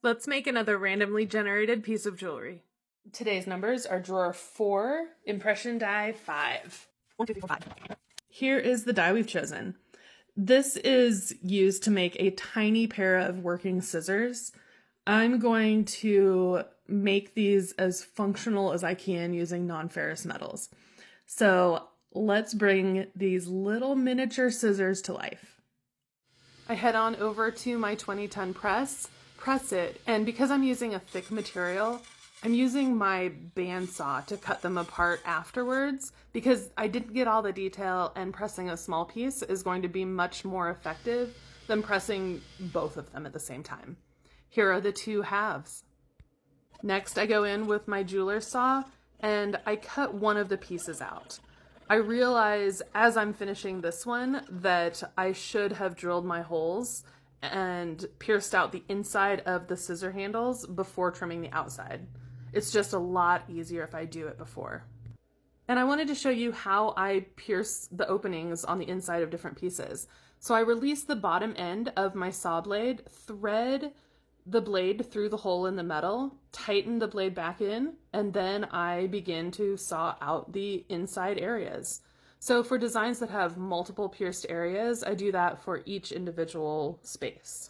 Let's make another randomly generated piece of jewelry. Today's numbers are drawer 4, impression die 5. 1, 2, 3, 4, 5. Here is the die we've chosen. This is used to make a tiny pair of working scissors. I'm going to make these as functional as I can using non-ferrous metals. So let's bring these little miniature scissors to life. I head on over to my 20-ton press it, and because I'm using a thick material, I'm using my bandsaw to cut them apart afterwards because I didn't get all the detail, and pressing a small piece is going to be much more effective than pressing both of them at the same time. Here are the two halves. Next, I go in with my jeweler's saw and I cut one of the pieces out. I realize as I'm finishing this one that I should have drilled my holes and pierced out the inside of the scissor handles before trimming the outside. It's just a lot easier if I do it before. And I wanted to show you how I pierce the openings on the inside of different pieces. So I release the bottom end of my saw blade, thread the blade through the hole in the metal, tighten the blade back in, and then I begin to saw out the inside areas. So for designs that have multiple pierced areas, I do that for each individual space.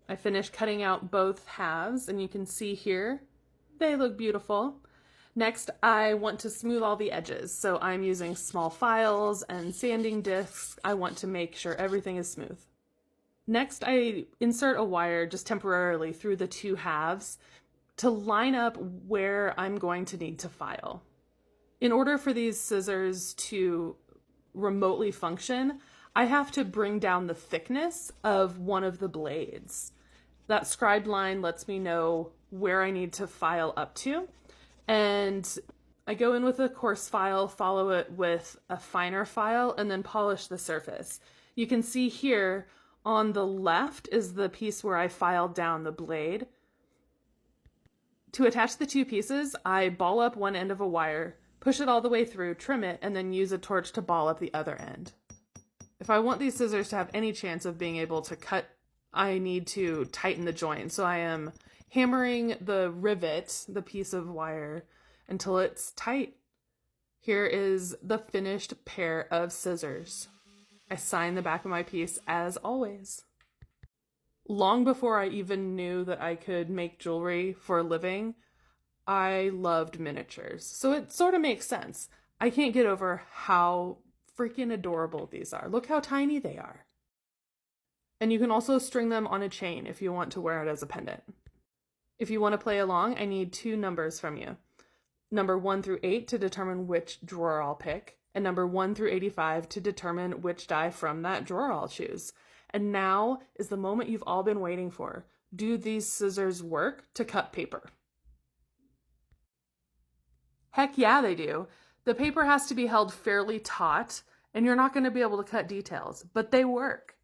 I finish cutting out both halves, and you can see here, they look beautiful. Next, I want to smooth all the edges. So I'm using small files and sanding discs. I want to make sure everything is smooth. Next, I insert a wire just temporarily through the two halves to line up where I'm going to need to file. In order for these scissors to remotely function, I have to bring down the thickness of one of the blades. That scribed line lets me know where I need to file up to, and I go in with a coarse file, follow it with a finer file, and then polish the surface. You can see here on the left is the piece where I filed down the blade. To attach the two pieces, I ball up one end of a wire, push it all the way through, trim it, and then use a torch to ball up the other end. If I want these scissors to have any chance of being able to cut, I need to tighten the joint. So I am hammering the rivet, the piece of wire, until it's tight. Here is the finished pair of scissors. I sign the back of my piece as always. Long before I even knew that I could make jewelry for a living, I loved miniatures. So it sort of makes sense. I can't get over how freaking adorable these are. Look how tiny they are. And you can also string them on a chain if you want to wear it as a pendant. If you want to play along, I need 2 numbers from you. Number 1 through 8 to determine which drawer I'll pick, and number 1 through 85 to determine which die from that drawer I'll choose. And now is the moment you've all been waiting for. Do these scissors work to cut paper? Heck yeah, they do. The paper has to be held fairly taut, and you're not going to be able to cut details, but they work.